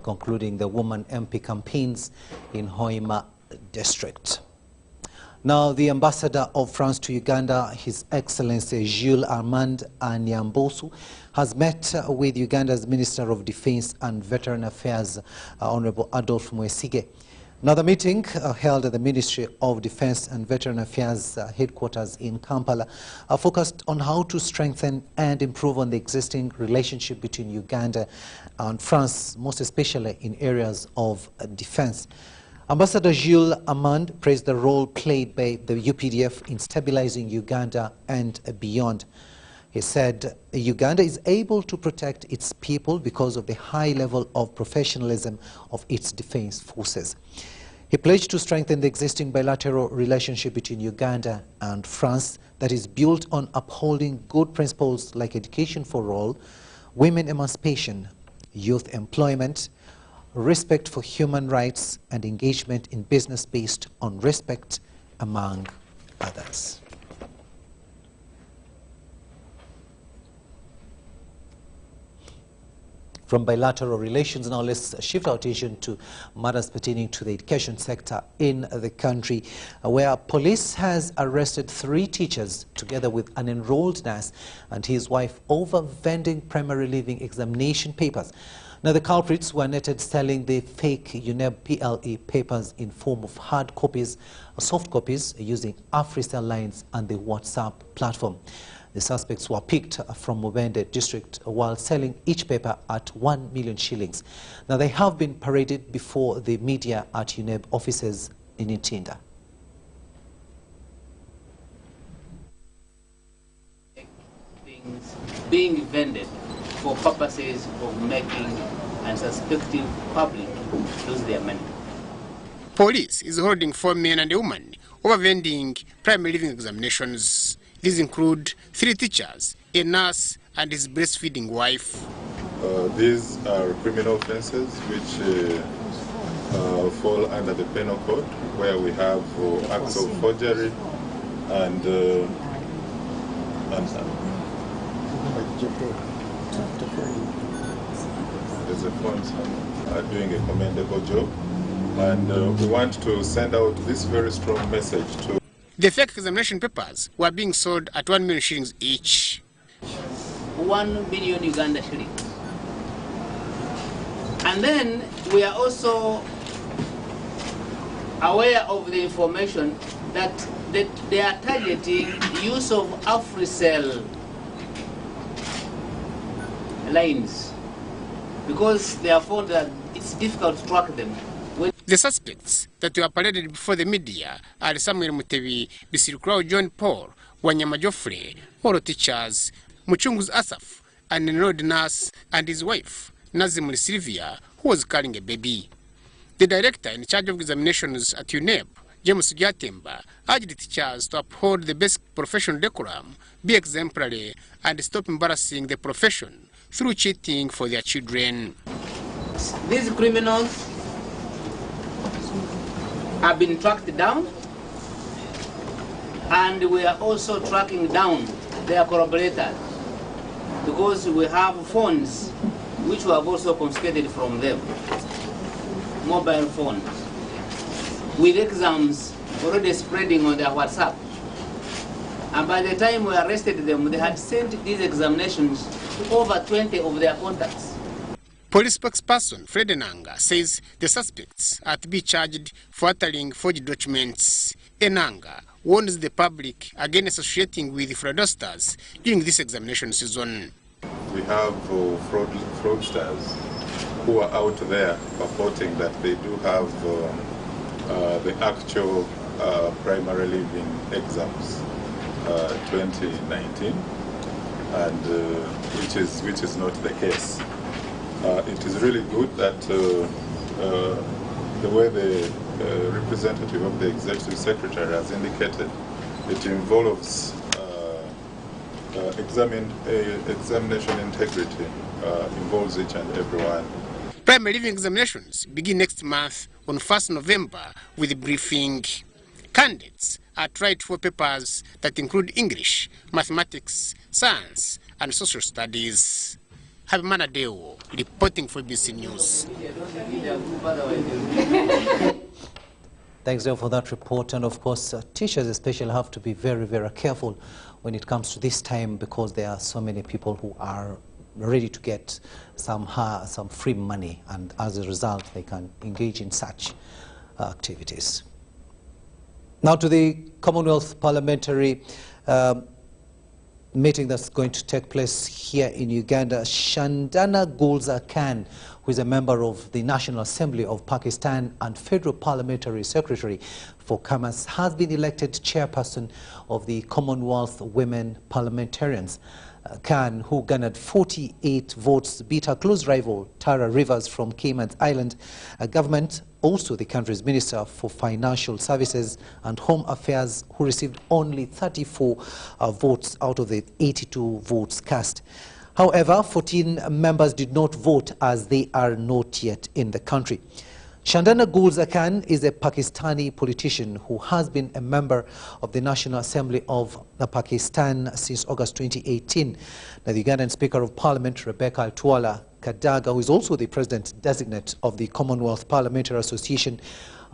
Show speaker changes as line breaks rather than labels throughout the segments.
concluding the Woman MP campaigns in Hoima district. Now, the ambassador of France to Uganda, His Excellency Jules Armand Anyambosu, has met with Uganda's Minister of Defense and Veteran Affairs, Honorable Adolphe Mwesige. Now, the meeting held at the Ministry of Defense and Veteran Affairs headquarters in Kampala focused on how to strengthen and improve on the existing relationship between Uganda and France, most especially in areas of defense. Ambassador Jules Armand praised the role played by the UPDF in stabilizing Uganda and beyond. He said Uganda is able to protect its people because of the high level of professionalism of its defense forces. He pledged to strengthen the existing bilateral relationship between Uganda and France that is built on upholding good principles like education for all, women emancipation, youth employment, respect for human rights, and engagement in business based on respect, among others. From bilateral relations, now let's shift our attention to matters pertaining to the education sector in the country, where police has arrested 3 teachers together with an enrolled nurse and his wife over vending primary leaving examination papers. Now, the culprits were netted selling the fake UNEB PLE papers in form of hard copies, soft copies, using AfriCell lines and the WhatsApp platform. The suspects were picked from Mubende district while selling each paper at 1 million shillings. Now, they have been paraded before the media at UNEB offices in Ntinda.
Things being vended for purposes of making and suspecting public lose their money.
Police is holding 4 men and a woman over vending primary living examinations. These include 3 teachers, a nurse, and his breastfeeding wife.
These are criminal offences which fall under the penal code, where we have acts of forgery and there's a fund are doing a commendable job, and we want to send out this very strong message to.
The fake examination papers were being sold at 1 million shillings each.
1 million Uganda shillings. And then we are also aware of the information that they are targeting use of AfriCell lines because they have found that it's difficult to track them.
The suspects that were paraded before the media are Samuel Mutebi, Bisiruklau John Paul, Wanyama Joffrey, Oro teachers, Muchungu's Asaf, an enrolled nurse, and his wife, Nazimuli Sylvia, who was carrying a baby. The director in charge of examinations at UNEB, James Gyatemba, urged the teachers to uphold the basic professional decorum, be exemplary, and stop embarrassing the profession through cheating for their children.
These criminals have been tracked down, and we are also tracking down their collaborators because we have phones which we have also confiscated from them, mobile phones, with exams already spreading on their WhatsApp. And by the time we arrested them, they had sent these examinations to over 20 of their contacts.
Police spokesperson Fred Enanga says the suspects are to be charged for uttering forged documents. Enanga warns the public against associating with fraudsters during this examination season.
We have fraudsters who are out there purporting that they do have the actual primary leaving exams 2019, and which is not the case. It is really good that the way the representative of the executive secretary has indicated, it involves examination integrity, involves each and everyone.
Primary leaving examinations begin next month on 1st November with a briefing. Candidates are tried for papers that include English, mathematics, science, and social studies. Habimana Deo, reporting for Ubc News.
their group, otherwise they will.
Thanks, Dale, for that report. And of course, teachers especially have to be very, very careful when it comes to this time, because there are so many people who are ready to get some free money, and as a result, they can engage in such activities. Now to the Commonwealth Parliamentary meeting that's going to take place here in Uganda. Shandana Gulza Khan, who is a member of the National Assembly of Pakistan and Federal Parliamentary Secretary for Commerce, has been elected chairperson of the Commonwealth Women Parliamentarians. Khan, who garnered 48 votes, beat her close rival Tara Rivers from Cayman Island government, also the country's Minister for Financial Services and Home Affairs, who received only 34 votes out of the 82 votes cast. However, 14 members did not vote, as they are not yet in the country. Shandana Gulza Khan is a Pakistani politician who has been a member of the National Assembly of Pakistan since August 2018. Now, the Ugandan Speaker of Parliament, Rebecca Altwala Kadaga, who is also the President-designate of the Commonwealth Parliamentary Association,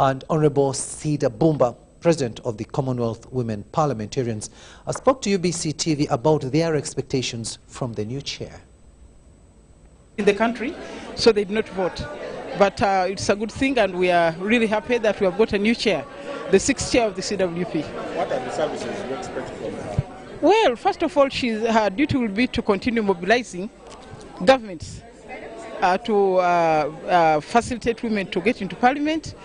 and Honourable Sida Bumba, President of the Commonwealth Women Parliamentarians, spoke to UBC TV about their expectations from the new chair.
In the country, so they did not vote. But it's a good thing, and we are really happy that we have got a new chair, the 6th chair of the CWP.
What are the services you expect from her?
Well, first of all, her duty will be to continue mobilizing governments to facilitate women to get into parliament,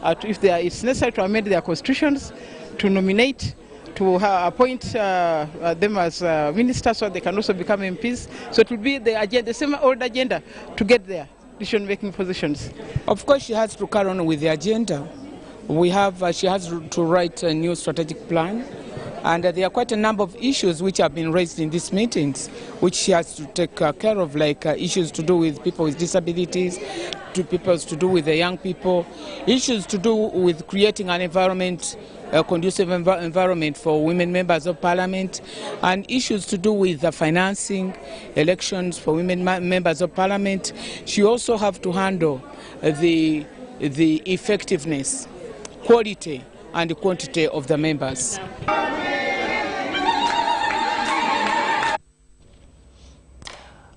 if it's necessary to amend their constitutions, to nominate, to appoint them as ministers so they can also become MPs. So it will be the agenda, the same old agenda to get there. Decision-making positions.
Of course, she has to carry on with the agenda. She has to write a new strategic plan, and there are quite a number of issues which have been raised in these meetings, which she has to take care of, like issues to do with people with disabilities, to do with the young people, issues to do with creating an environment, a conducive environment for women members of parliament, and issues to do with the financing, elections for women members of parliament. She also have to handle the effectiveness, quality and quantity of the members.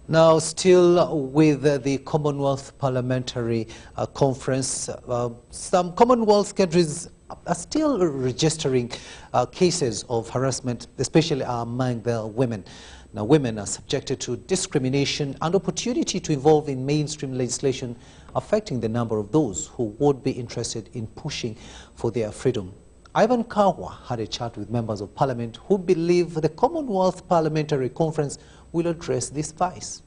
Now, still with the Commonwealth Parliamentary Conference, some Commonwealth countries are still registering cases of harassment, especially among the women. Now, women are subjected to discrimination and opportunity to involve in mainstream legislation, affecting the number of those who would be interested in pushing for their freedom. Ivan Kawa had a chat with members of parliament who believe the Commonwealth Parliamentary Conference will address this vice.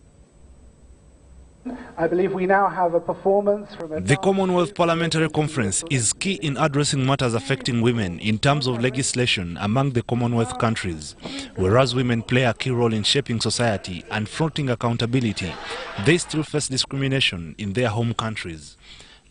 I believe we now have a performance from
The Commonwealth Parliamentary Conference is key in addressing matters affecting women in terms of legislation among the Commonwealth countries. Whereas women play a key role in shaping society and fronting accountability, they still face discrimination in their home countries.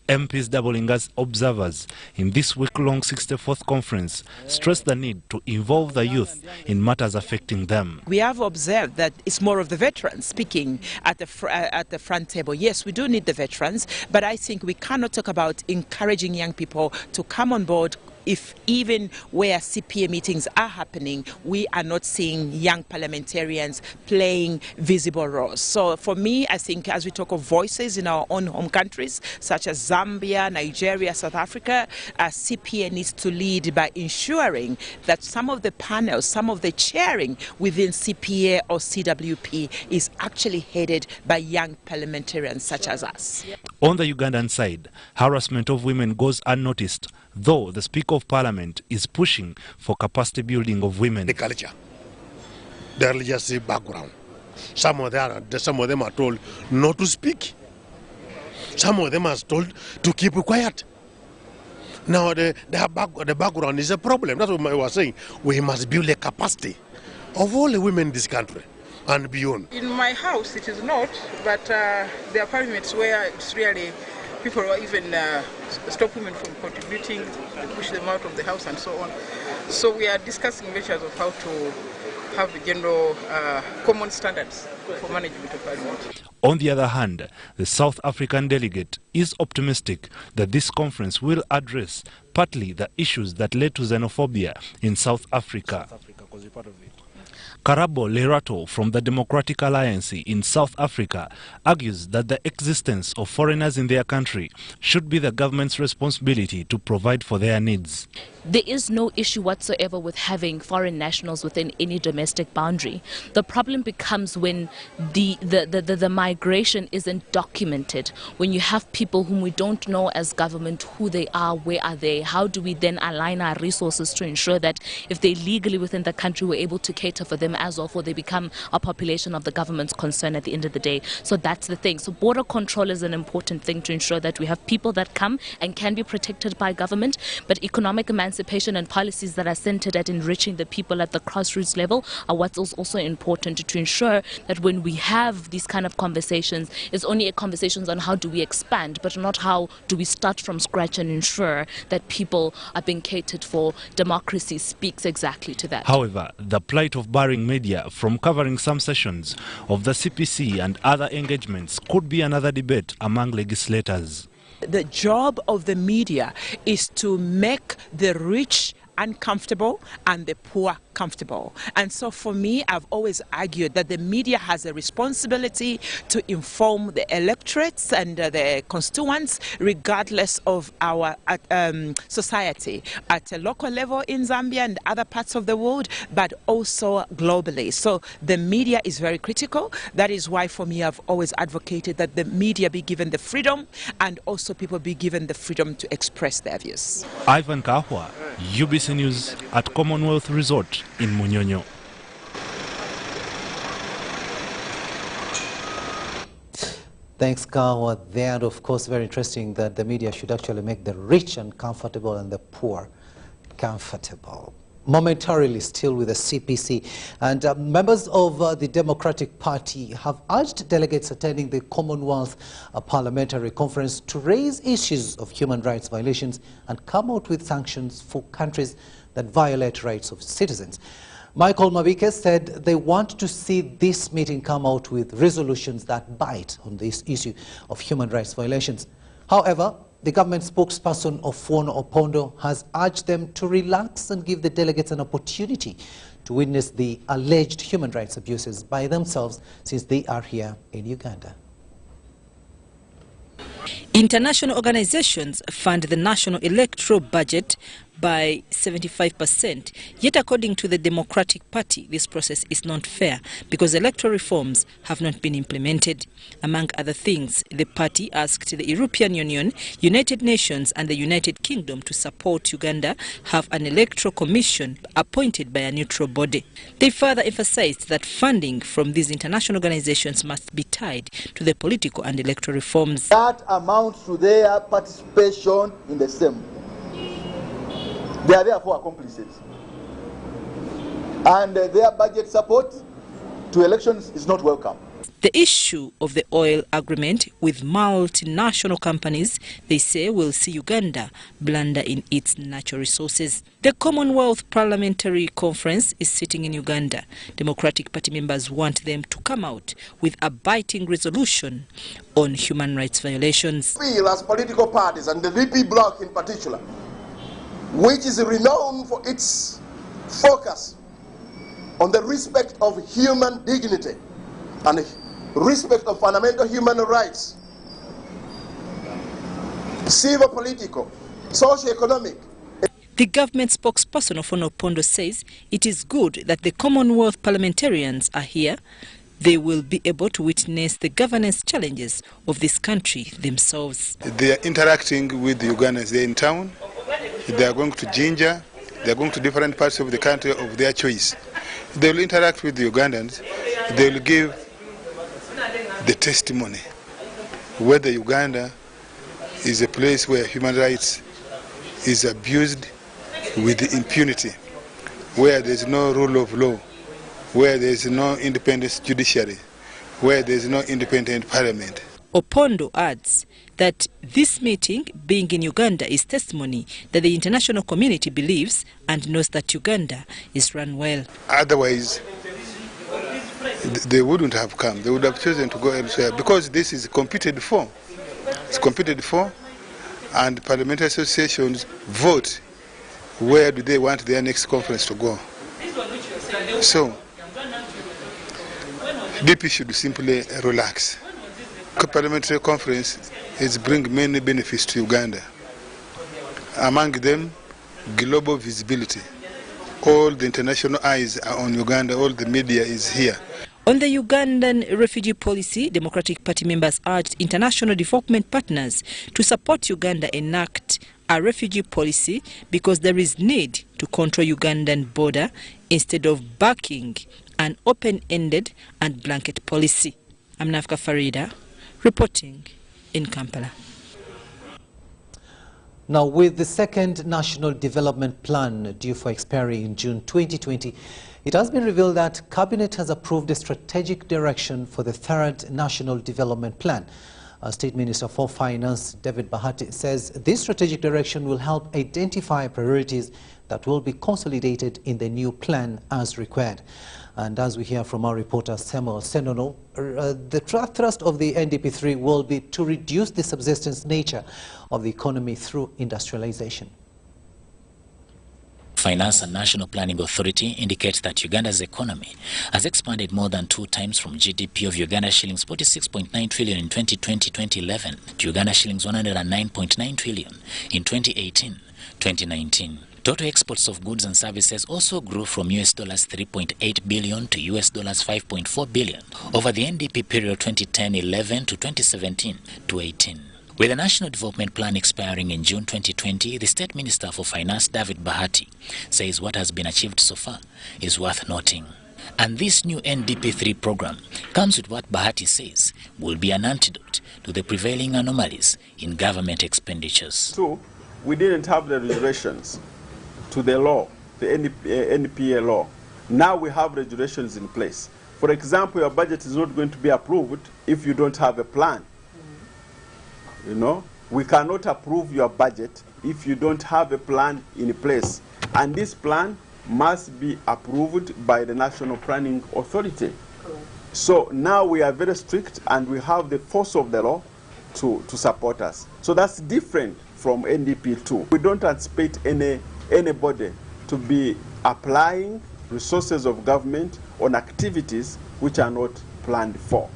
MPs doubling as observers in this week-long 64th conference stressed the need to involve the youth in matters affecting them.
We have observed that it's more of the veterans speaking at the front table. Yes, we do need the veterans, but I think we cannot talk about encouraging young people to come on board if even where CPA meetings are happening, we are not seeing young parliamentarians playing visible roles. So for me, I think as we talk of voices in our own home countries, such as Zambia, Nigeria, South Africa, CPA needs to lead by ensuring that some of the panels, some of the chairing within CPA or CWP is actually headed by young parliamentarians such as us.
On the Ugandan side, harassment of women goes unnoticed, though the Speaker of Parliament is pushing for capacity building of women.
The culture, the religious background. Some of them are told not to speak. Some of them are told to keep quiet. Now the background is a problem. That's what I was saying. We must build a capacity of all the women in this country and beyond.
In my house it is not, but there are parliaments where it's really people who even stop women from contributing, push them out of the house and so on. So we are discussing measures of how to have general common standards for management of parliament.
On the other hand, the South African delegate is optimistic that this conference will address partly the issues that led to xenophobia in South Africa. Karabo Lerato from the Democratic Alliance in South Africa argues that the existence of foreigners in their country should be the government's responsibility to provide for their needs.
There is no issue whatsoever with having foreign nationals within any domestic boundary. The problem becomes when the migration isn't documented, when you have people whom we don't know as government who they are, where are they, how do we then align our resources to ensure that if they're legally within the country, we're able to cater for them as well, or they become a population of the government's concern at the end of the day. So that's the thing. So border control is an important thing to ensure that we have people that come and can be protected by government, but economic emancipation and policies that are centered at enriching the people at the grassroots level are what's also important to ensure that when we have these kind of conversations, it's only conversations on how do we expand, but not how do we start from scratch and ensure that people are being catered for. Democracy speaks exactly to that.
However, the plight of barring media from covering some sessions of the CPC and other engagements could be another debate among legislators.
The job of the media is to make the rich uncomfortable and the poor comfortable. And so for me, I've always argued that the media has a responsibility to inform the electorates and the constituents, regardless of our society, at a local level in Zambia and other parts of the world, but also globally. So the media is very critical. That is why for me, I've always advocated that the media be given the freedom and also people be given the freedom to express their views.
Ivan Kahwa, UBC News at Commonwealth Resort in Munyonyo.
Thanks, Kawa. There, and of course, very interesting that the media should actually make the rich uncomfortable and the poor comfortable. Momentarily, still with the CPC, and members of the Democratic Party have urged delegates attending the Commonwealth Parliamentary Conference to raise issues of human rights violations and come out with sanctions for countries that violate rights of citizens. Michael Mabike said they want to see this meeting come out with resolutions that bite on this issue of human rights violations. However, the government spokesperson Ofuono Opondo has urged them to relax and give the delegates an opportunity to witness the alleged human rights abuses by themselves since they are here in Uganda.
International organizations fund the national electoral budget by 75%. Yet according to the Democratic Party, this process is not fair because electoral reforms have not been implemented. Among other things, the party asked the European Union, United Nations and the United Kingdom to support Uganda have an electoral commission appointed by a neutral body. They further emphasized that funding from these international organizations must be tied to the political and electoral reforms.
That amounts to their participation in the same. They are therefore accomplices. And their budget support to elections is not welcome.
The issue of the oil agreement with multinational companies, they say, will see Uganda blunder in its natural resources. The Commonwealth Parliamentary Conference is sitting in Uganda. Democratic Party members want them to come out with a biting resolution on human rights violations.
We as political parties, and the VP bloc in particular, which is renowned for its focus on the respect of human dignity and respect of fundamental human rights, civil, political, socio-economic.
The government spokesperson Ofuono Opondo says it is good that the Commonwealth parliamentarians are here. They will be able to witness the governance challenges of this country themselves.
They are interacting with the Ugandans. They are in town. They are going to Jinja. They are going to different parts of the country of their choice. They will interact with the Ugandans. They will give the testimony whether Uganda is a place where human rights is abused with impunity, where there is no rule of law, where there is no independent judiciary, where there is no independent parliament.
Opondo adds that this meeting being in Uganda is testimony that the international community believes and knows that Uganda is run well.
Otherwise, they wouldn't have come. They would have chosen to go elsewhere because this is competed for. It's competed for, and parliamentary associations vote where do they want their next conference to go. So, DP should simply relax. The parliamentary conference is bring many benefits to Uganda. Among them, global visibility. All the international eyes are on Uganda, all the media is here.
On the Ugandan refugee policy, Democratic Party members urged international development partners to support Uganda enact a refugee policy because there is need to control Ugandan border instead of backing an open-ended and blanket policy. I'm Nafka Farida, reporting in Kampala.
Now, with the second National Development Plan due for expiry in June 2020, it has been revealed that Cabinet has approved a strategic direction for the third National Development Plan. State Minister for Finance, David Bahati, says this strategic direction will help identify priorities that will be consolidated in the new plan as required. And as we hear from our reporter Samuel Senono, the thrust of the NDP3 will be to reduce the subsistence nature of the economy through industrialization.
Finance and National Planning Authority indicates that Uganda's economy has expanded more than 2 times from GDP of Uganda shillings 46.9 trillion in 2020-2011 to Uganda shillings 109.9 trillion in 2018-2019. Total exports of goods and services also grew from US dollars 3.8 billion to US dollars 5.4 billion over the NDP period 2010-11 to 2017-18. With the National Development Plan expiring in June 2020, the State Minister for Finance, David Bahati, says what has been achieved so far is worth noting. And this new NDP3 program comes with what Bahati says will be an antidote to the prevailing anomalies in government expenditures.
So, we didn't have the regulations to the law, the NPA law. Now we have regulations in place. For example, your budget is not going to be approved if you don't have a plan. You know, we cannot approve your budget if you don't have a plan in place. And this plan must be approved by the National Planning Authority. Correct. So now we are very strict and we have the force of the law to support us. So that's different from NDP2. We don't anticipate anybody to be applying resources of government on activities which are not planned for.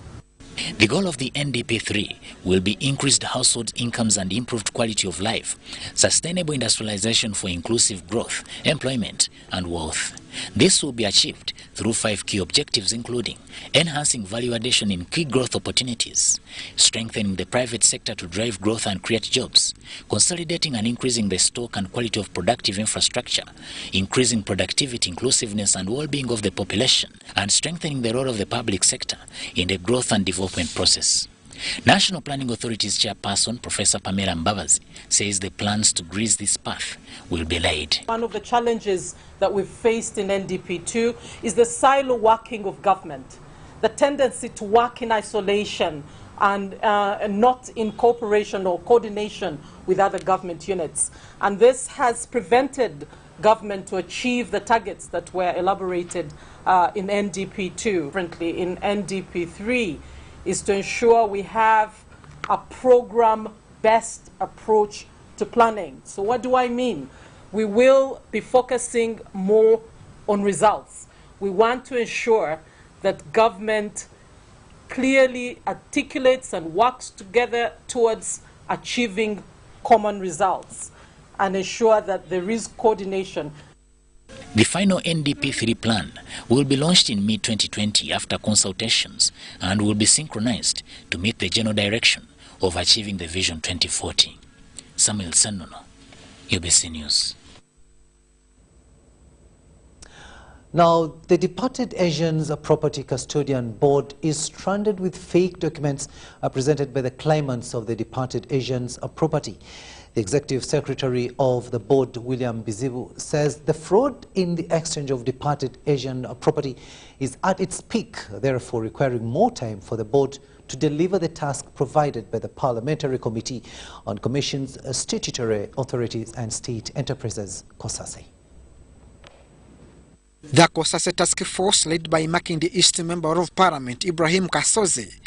The goal of the NDP3 will be increased household incomes and improved quality of life, sustainable industrialization for inclusive growth, employment and wealth. This will be achieved through 5 key objectives, including enhancing value addition in key growth opportunities, strengthening the private sector to drive growth and create jobs, consolidating and increasing the stock and quality of productive infrastructure, increasing productivity, inclusiveness and well-being of the population, and strengthening the role of the public sector in the growth and development process. National Planning Authority's chairperson, Professor Pamela Mbabazi, says the plans to grease this path will be laid.
One of the challenges that we've faced in NDP2 is the silo working of government, the tendency to work in isolation and not in cooperation or coordination with other government units. And this has prevented government to achieve the targets that were elaborated in NDP2. Differently, in NDP3, is to ensure we have a program-based approach to planning. So what do I mean? We will be focusing more on results. We want to ensure that government clearly articulates and works together towards achieving common results and ensure that there is coordination.
The final NDP3 plan will be launched in mid-2020 after consultations and will be synchronized to meet the general direction of achieving the Vision 2040. Samuel Senono, Ubc News.
Now, the Departed Asians Property Custodian Board is stranded with fake documents presented by the claimants of the departed Asians' property. The Executive Secretary of the board, William Bizibu, says the fraud in the exchange of departed Asian property is at its peak, therefore requiring more time for the board to deliver the task provided by the Parliamentary Committee on Commissions, Statutory Authorities and State Enterprises, COSASE.
The Kosase Task Force, led by Makindi East Member of Parliament Ibrahim Kasoze,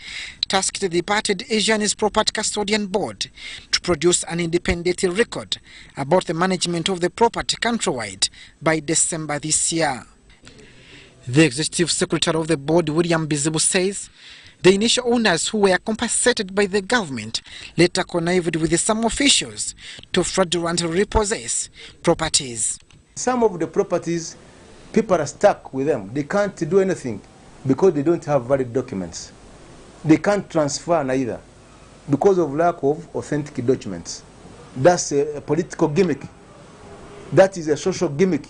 tasked the departed Asianese Property Custodian Board to produce an independent record about the management of the property countrywide by December this year. The Executive Secretary of the board, William Bizibu, says the initial owners who were compensated by the government later connived with some officials to fraudulently repossess properties.
Some of the properties, people are stuck with them. They can't do anything because they don't have valid documents. They can't transfer neither because of lack of authentic documents. That's a political gimmick. That is a social gimmick.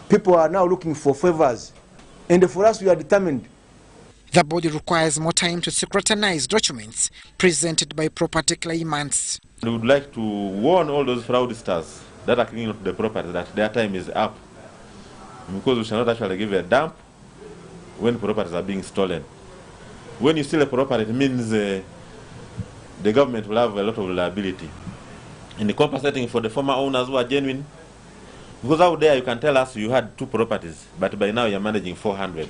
People are now looking for favors. And for us, we are determined.
The body requires more time to scrutinize documents presented by property claimants.
We would like to warn all those fraudsters that are cleaning up the property that their time is up. Because we shall not actually give a dump when properties are being stolen. When you steal a property, it means the government will have a lot of liability. In compensating for the former owners who are genuine, because out there you can tell us you had 2 properties, but by now you're managing 400.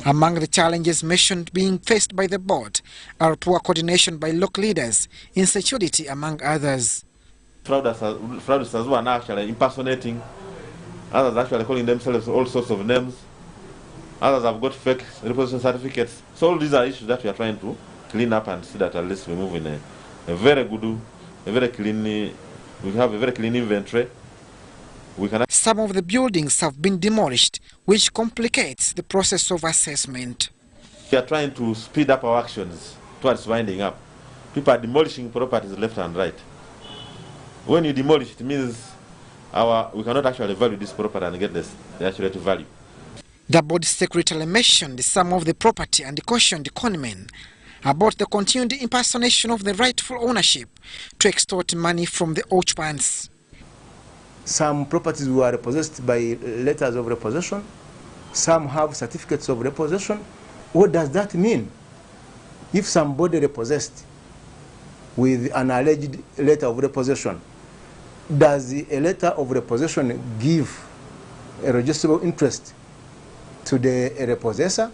Among the challenges mentioned being faced by the board are poor coordination by local leaders, insecurity among others.
Fraudsters who are now actually impersonating, others actually calling themselves all sorts of names, others have got fake repossession certificates. So all these are issues that we are trying to clean up and see that at least we move in a very good, a very clean, we have a very clean inventory.
Some of the buildings have been demolished, which complicates the process of assessment.
We are trying to speed up our actions towards winding up. People are demolishing properties left and right. When you demolish, it means we cannot actually value this property and get the accurate value.
The board secretary mentioned some of the property and cautioned conmen about the continued impersonation of the rightful ownership to extort money from the occupants.
Some properties were repossessed by letters of repossession. Some have certificates of repossession. What does that mean? If somebody repossessed with an alleged letter of repossession, does a letter of repossession give a registrable interest to the repossessor?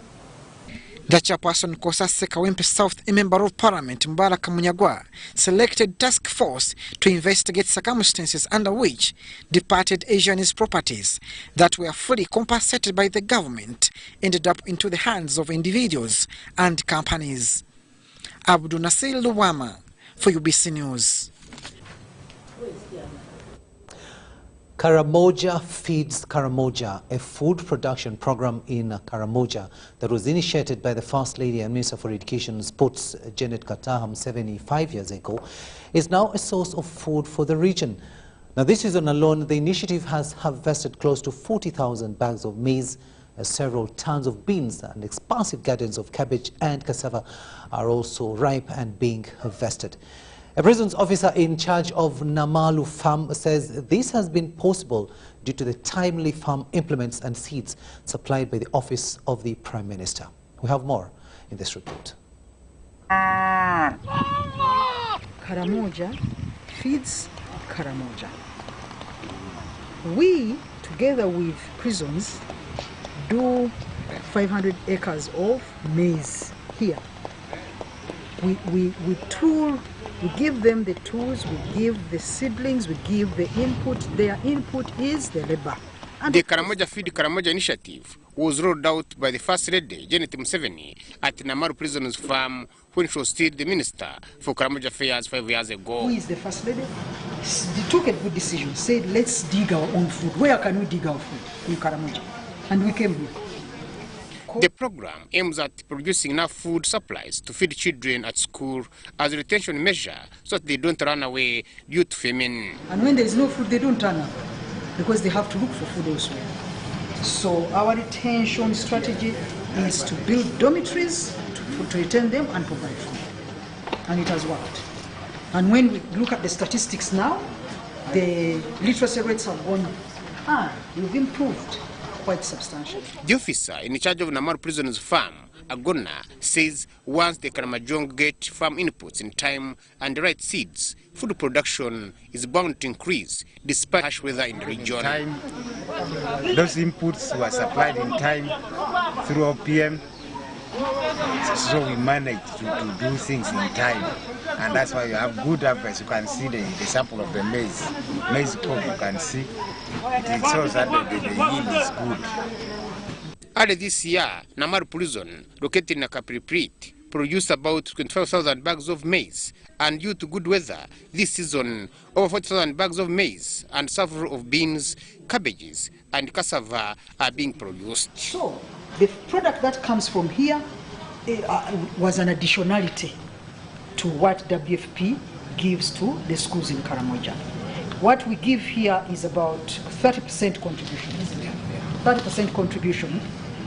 The chairperson Kosase Kawempe South, a member of Parliament Mbaraka Munyagwa, selected task force to investigate circumstances under which departed Asianese properties that were fully compensated by the government ended up into the hands of individuals and companies. Abdul Nasir Luwama for UBC News.
Karamoja Feeds Karamoja, a food production program in Karamoja that was initiated by the First Lady and Minister for Education and Sports, Janet Kataham, 75 years ago, is now a source of food for the region. Now, this season alone, the initiative has harvested close to 40,000 bags of maize, several tons of beans, and expansive gardens of cabbage and cassava are also ripe and being harvested. A prisons officer in charge of Namalu Farm says this has been possible due to the timely farm implements and seeds supplied by the Office of the Prime Minister. We have more in this report.
Karamoja feeds Karamoja. We, together with prisons, do 500 acres of maize here. We give them the tools, we give the seedlings, we give the input. Their input is the labor.
The Karamoja Feed Karamoja initiative was rolled out by the First Lady, Janet Museveni, at Namaru Prisoners Farm when she was still the Minister for Karamoja Affairs 5 years ago.
Who is the First Lady? They took a good decision, said let's dig our own food. Where can we dig our food? In Karamoja. And we came here.
The program aims at producing enough food supplies to feed children at school as a retention measure so that they don't run away due to famine.
And when there is no food, they don't run away because they have to look for food elsewhere. So our retention strategy is to build dormitories to retain them and provide food. And it has worked. And when we look at the statistics now, the literacy rates have gone high. We've improved quite substantially.
The officer in charge of Namaru Prisoners Farm Agona says once the Karamojong get farm inputs in time and the right seeds, food production is bound to increase despite harsh weather in the region.
Those inputs were supplied in time through OPM, so we managed to do things in time, and that's why you have good harvest. You can see the sample of the maize crop. You can see it shows that the yield is good.
Earlier this year, Namaru prison, located in Kapiriprit, produced about 25,000 bags of maize, and due to good weather this season, over 40,000 bags of maize and several of beans, cabbages, and cassava are being produced.
So the product that comes from here was an additionality to what WFP gives to the schools in Karamoja. What we give here is about 30% contribution. 30% contribution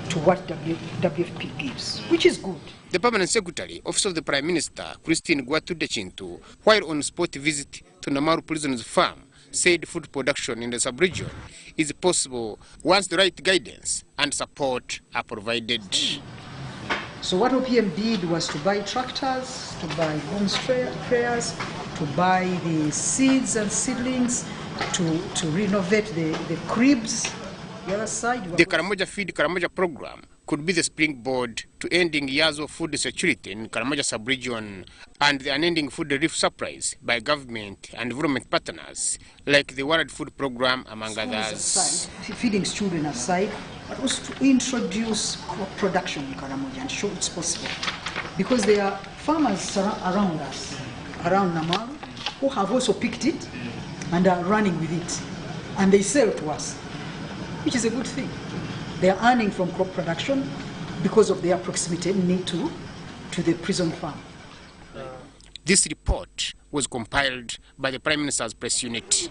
to what WFP gives, which is good.
The Permanent Secretary, Office of the Prime Minister, Christine Gwatude Chintu, while on spot visit to Namaru Prison's farm, said food production in the sub-region is possible once the right guidance and support are provided.
So what OPM did was to buy tractors, to buy boom sprayers, to buy the seeds and seedlings, to renovate the cribs. The other side.
The Karamoja Feed Karamoja program could be the springboard to ending years of food insecurity in Karamoja sub-region and the unending food relief supplies by government and development partners like the World Food Program, among others.
Aside, feeding children aside, but also to introduce crop production in Karamoja and show it's possible. Because there are farmers around us, around Namaru, who have also picked it and are running with it. And they sell to us, which is a good thing. They are earning from crop production because of their proximity need to the prison farm.
This report was compiled by the Prime Minister's press unit.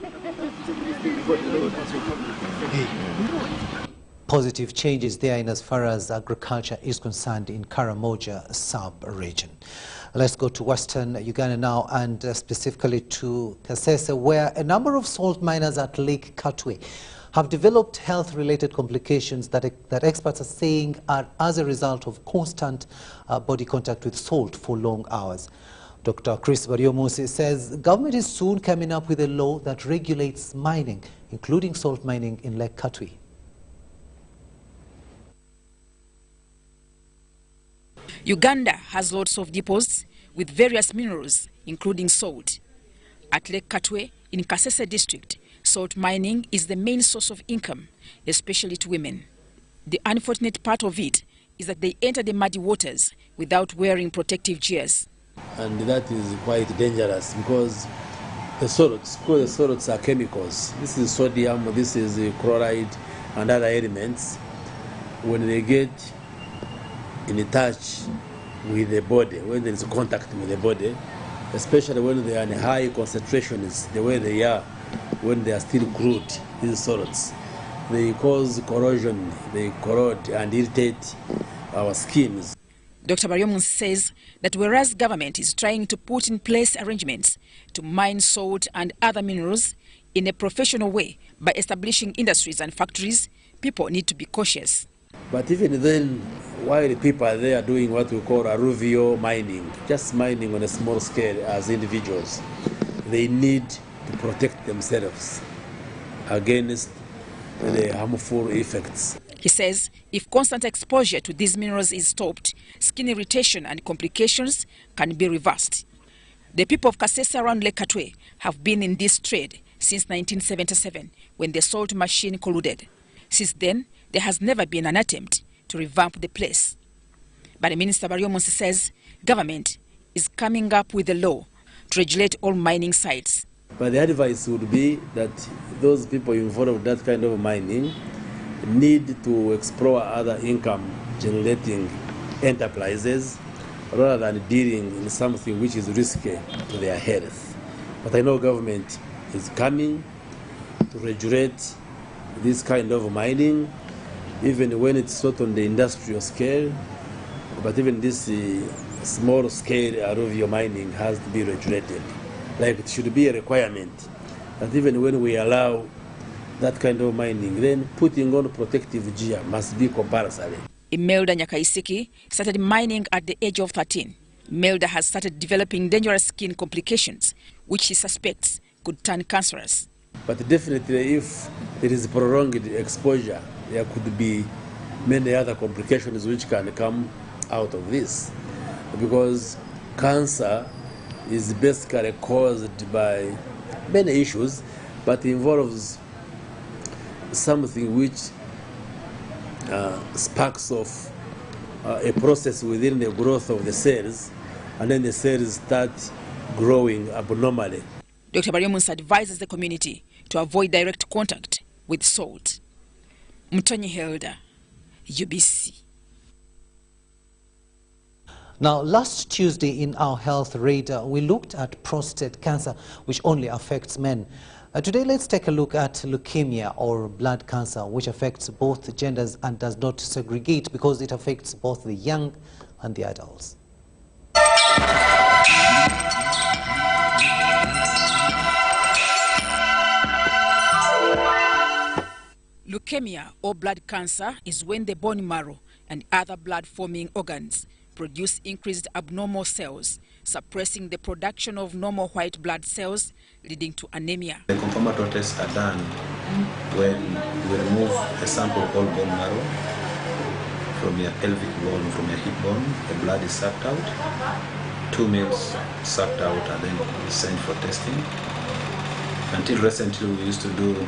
Positive changes there in as far as agriculture is concerned in Karamoja sub-region. Let's go to Western Uganda now, and specifically to Kasese, where a number of salt miners at Lake Katwe have developed health-related complications that experts are saying are as a result of constant body contact with salt for long hours. Dr. Chris Bariomusi says government is soon coming up with a law that regulates mining, including salt mining in Lake Katwe.
Uganda has lots of deposits with various minerals, including salt. At Lake Katwe in Kasese district, salt mining is the main source of income, especially to women. The unfortunate part of it is that they enter the muddy waters without wearing protective gears.
And that is quite dangerous because the solids are chemicals. This is sodium, this is chloride and other elements. When they get in touch with the body, when there is contact with the body, especially when they are in high concentrations, the way they are, when they are still crude, these solids, they cause corrosion, they corrode and irritate our skins.
Dr. Bariomusi says that whereas government is trying to put in place arrangements to mine salt and other minerals in a professional way by establishing industries and factories, people need to be cautious.
But even then, while people are there doing what we call alluvial mining, just mining on a small scale as individuals, they need to protect themselves against the harmful effects.
He says if constant exposure to these minerals is stopped, skin irritation and complications can be reversed. The people of Kasese around Lake Katwe have been in this trade since 1977 when the salt machine colluded. Since then, there has never been an attempt to revamp the place. But Minister Bariomusi says government is coming up with a law to regulate all mining sites.
But the advice would be that those people involved in that kind of mining need to explore other income-generating enterprises rather than dealing in something which is risky to their health. But I know government is coming to regulate this kind of mining, even when it's not on the industrial scale, but even this small-scale alluvial mining has to be regulated. Like it should be a requirement that even when we allow that kind of mining, then putting on protective gear must be compulsory.
Imelda Nyakaisiki started mining at the age of 13. Imelda has started developing dangerous skin complications, which she suspects could turn cancerous.
But definitely, if there is prolonged exposure, there could be many other complications which can come out of this. Because cancer is basically caused by many issues, but involves something which sparks off a process within the growth of the cells, and then the cells start growing abnormally.
Dr. Baryomunsa advises the community to avoid direct contact with salt. Mtonyi Hilda, UBC.
Now, last Tuesday in our health radar, we looked at prostate cancer, which only affects men. Today, let's take a look at leukemia or blood cancer, which affects both genders and does not segregate because it affects both the young and the adults.
Leukemia or blood cancer is when the bone marrow and other blood-forming organs produce increased abnormal cells, suppressing the production of normal white blood cells, leading to anemia.
The confirmatory tests are done when we remove a sample of whole bone marrow from your pelvic bone, from your hip bone. The blood is sucked out, 2 mils sucked out and then sent for testing. Until recently we used to do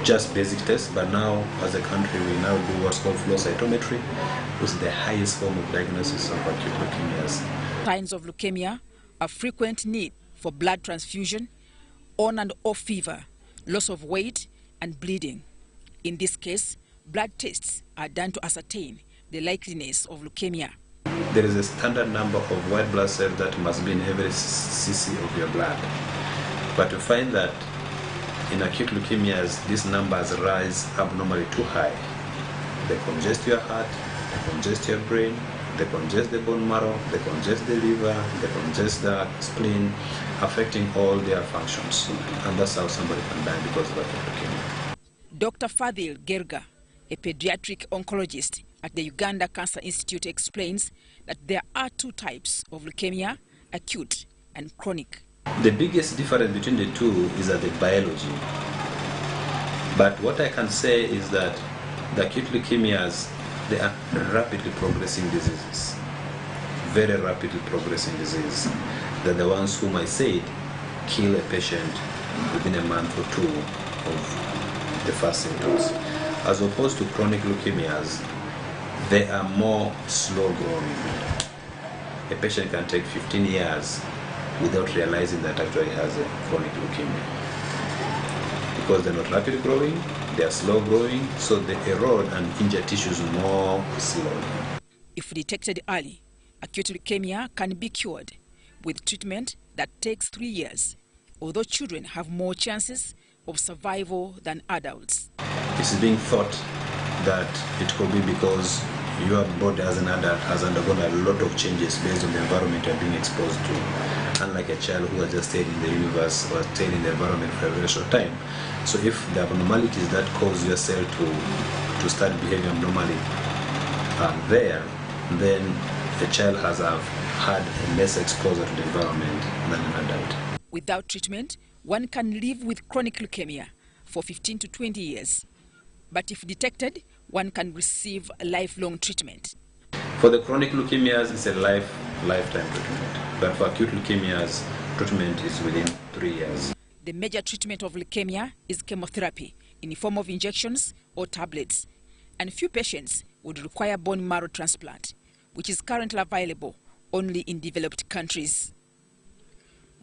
just basic tests, but now as a country we now do what's called flow cytometry, which is the highest form of diagnosis of acute leukemias.
Signs of leukemia are frequent need for blood transfusion, on and off fever, loss of weight, and bleeding. In this case, blood tests are done to ascertain the likeliness of leukemia.
There is a standard number of white blood cells that must be in every cc of your blood. But to find that in acute leukemias, these numbers rise abnormally too high. They congest your heart, they congest your brain, they congest the bone marrow, they congest the liver, they congest the spleen, affecting all their functions. And that's how somebody can die because of acute leukemia.
Dr. Fadil Gerga, a pediatric oncologist at the Uganda Cancer Institute, explains that there are 2 types of leukemia, acute and chronic.
The biggest difference between the two is at the biology. But what I can say is that the acute leukemias, they are rapidly progressing diseases. Very rapidly progressing disease. They're the ones whom I said kill a patient within a month or 2 of the first symptoms. As opposed to chronic leukemias, they are more slow growing. A patient can take 15 years without realizing that actually has a chronic leukemia. Because they're not rapid growing, they are slow growing, so they erode and injure tissues more slowly.
If detected early, acute leukemia can be cured with treatment that takes 3 years, although children have more chances of survival than adults.
It's being thought that it could be because your body as an adult has undergone a lot of changes based on the environment you're being exposed to, unlike a child who has just stayed in the universe or stayed in the environment for a very short time. So if the abnormalities that cause your cell to start behaving abnormally are there, then the child has had less exposure to the environment than an adult.
Without treatment, one can live with chronic leukemia for 15 to 20 years. But if detected, one can receive lifelong treatment.
For the chronic leukemias, it's a lifetime treatment. But for acute leukemias, treatment is within 3 years.
The major treatment of leukemia is chemotherapy in the form of injections or tablets. And few patients would require bone marrow transplant, which is currently available only in developed countries.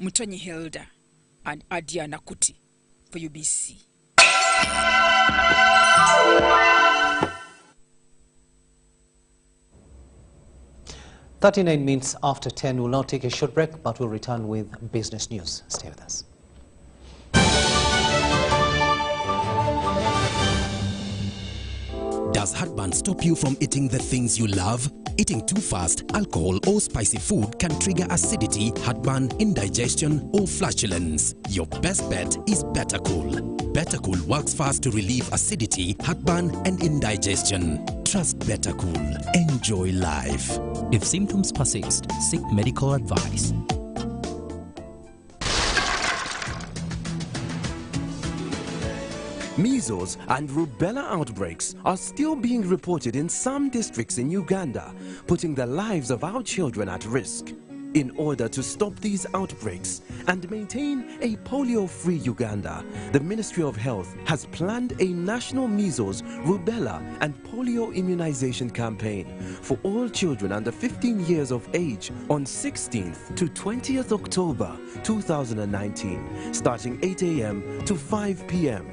Mtonyi Hilda and Adia Nakuti for UBC.
39 minutes after 10, we'll now take a short break, but we'll return with business news. Stay with us.
Does heartburn stop you from eating the things you love? Eating too fast, alcohol or spicy food can trigger acidity, heartburn, indigestion or flatulence. Your best bet is Better Cool. Better Cool works fast to relieve acidity, heartburn and indigestion. Trust Better Cool. Enjoy life.
If symptoms persist, seek medical advice.
Measles and rubella outbreaks are still being reported in some districts in Uganda, putting the lives of our children at risk. In order to stop these outbreaks and maintain a polio-free Uganda, the Ministry of Health has planned a national measles, rubella and polio immunization campaign for all children under 15 years of age on 16th to 20th October 2019, starting 8 a.m. to 5 p.m.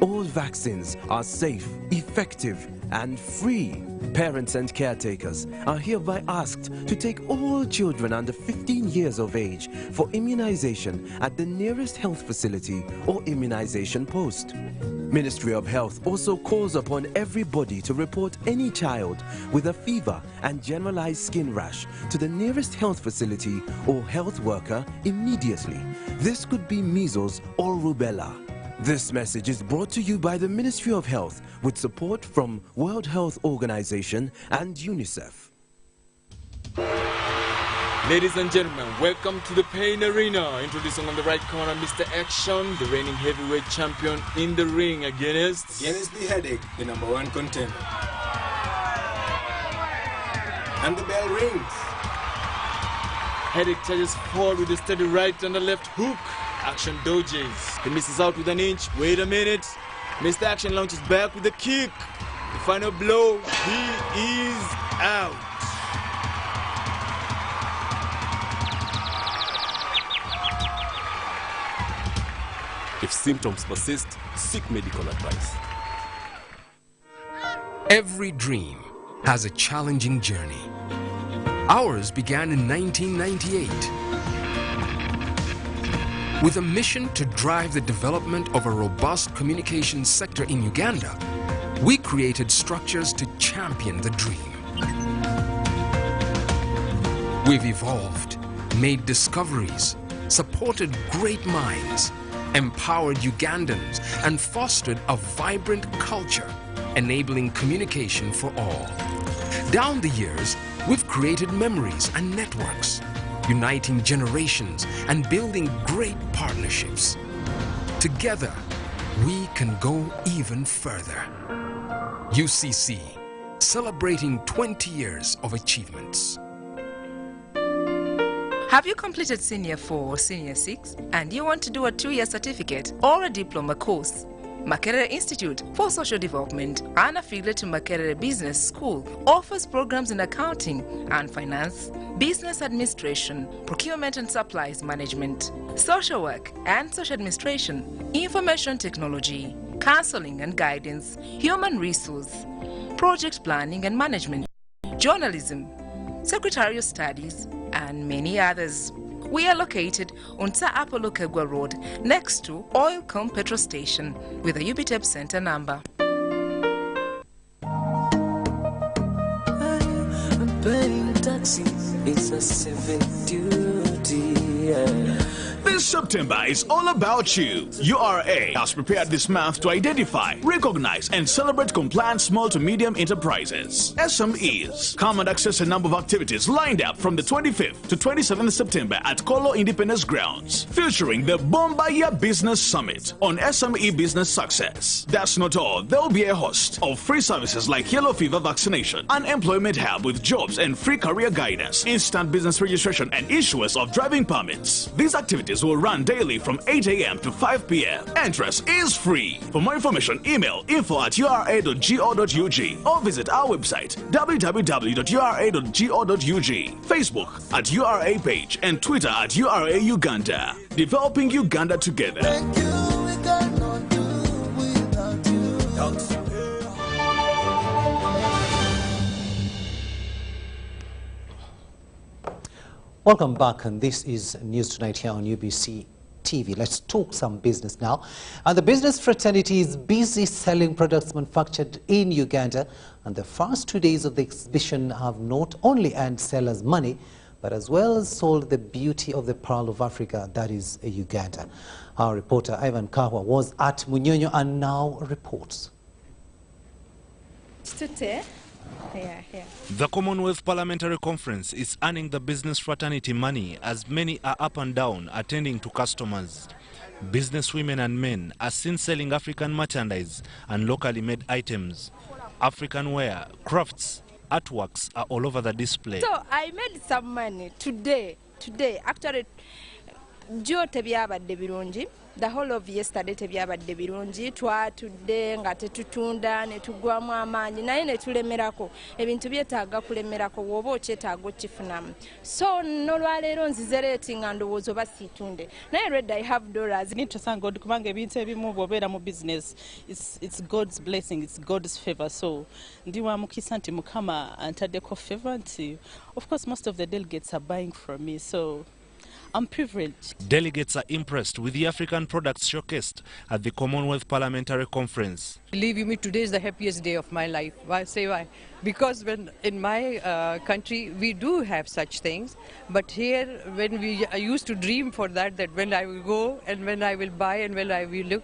All vaccines are safe, effective, and free. Parents and caretakers are hereby asked to take all children under 15 years of age for immunization at the nearest health facility or immunization post. Ministry of Health also calls upon everybody to report any child with a fever and generalized skin rash to the nearest health facility or health worker immediately. This could be measles or rubella. This message is brought to you by the Ministry of Health with support from World Health Organization and UNICEF.
Ladies and gentlemen, welcome to the Pain Arena. Introducing on the right corner, Mr. Action, the reigning heavyweight champion in the ring against
the Headache, the #1 contender. And the bell rings.
Headache charges forward with a steady right and a left hook. Action dodges. He misses out with an inch. Wait a minute. Mr. Action launches back with a kick. The final blow. He is out.
If symptoms persist, seek medical advice.
Every dream has a challenging journey. Ours began in 1998. With a mission to drive the development of a robust communications sector in Uganda, we created structures to champion the dream. We've evolved, made discoveries, supported great minds, empowered Ugandans, and fostered a vibrant culture, enabling communication for all. Down the years, we've created memories and networks, uniting generations and building great partnerships. Together, we can go even further. UCC, celebrating 20 years of achievements.
Have you completed Senior 4 or Senior 6 and you want to do a 2-year certificate or a diploma course? Makerere Institute for Social Development, an affiliate to Makerere Business School, offers programs in accounting and finance, business administration, procurement and supplies management, social work and social administration, information technology, counseling and guidance, human resource, project planning and management, journalism, secretarial studies, and many others. We are located on Apollo Kegwa Road, next to Oilcom Petrol Station, with a UBTEP Center number.
Paying taxi is a civic duty.
This September is all about you. URA has prepared this month to identify, recognize, and celebrate compliant small to medium enterprises, SMEs. Come and access a number of activities lined up from the 25th to 27th September at Kolo Independence Grounds, featuring the Bombaya Business Summit on SME business success. That's not all. There will be a host of free services like yellow fever vaccination, an employment hub with jobs and free career guidance, instant business registration, and issuance of driving permits. These activities will run daily from 8 a.m. to 5 p.m. Entrance is free. For more information, email info@ura.go.ug or visit our website www.ura.go.ug, Facebook at URA page, and Twitter at URA Uganda. Developing Uganda together.
Thank you, we cannot do without you.
Welcome back, and this is News Tonight here on UBC TV. TV. Let's talk some business now. And the business fraternity is busy selling products manufactured in Uganda. And the first 2 days of the exhibition have not only earned sellers money, but as well as sold the beauty of the Pearl of Africa, that is Uganda. Our reporter Ivan Kahwa was at Munyonyo and now reports.
The Commonwealth Parliamentary Conference is earning the business fraternity money as many are up and down attending to customers. Business women and men are seen selling African merchandise and locally made items. African wear, crafts, artworks are all over the display.
So I made some money today. Actually, the whole of yesterday tebyabadde birungi twatudde nga tetutunda ne tugwamu amaanyi naye ne tulemerako ebintu byetaaga kulemerako woba okyetaaga okifunamu so nolwaleero nzize leeti nga ndowooza oba siitunde naye red I have dollars.
Need to thank God kubanga ebintu ebimu bw'obeera mu business it's God's blessing, it's God's favor. So ndi wa mukisa nti Mukama antaddeko favor nti of course most of the delegates are buying from me, so I'm privileged.
Delegates are impressed with the African products showcased at the Commonwealth Parliamentary Conference.
Believe you me, today is the happiest day of my life. Why? Say why? Because when in my country we do have such things, but here when I used to dream for that when I will go and when I will buy and when I will look,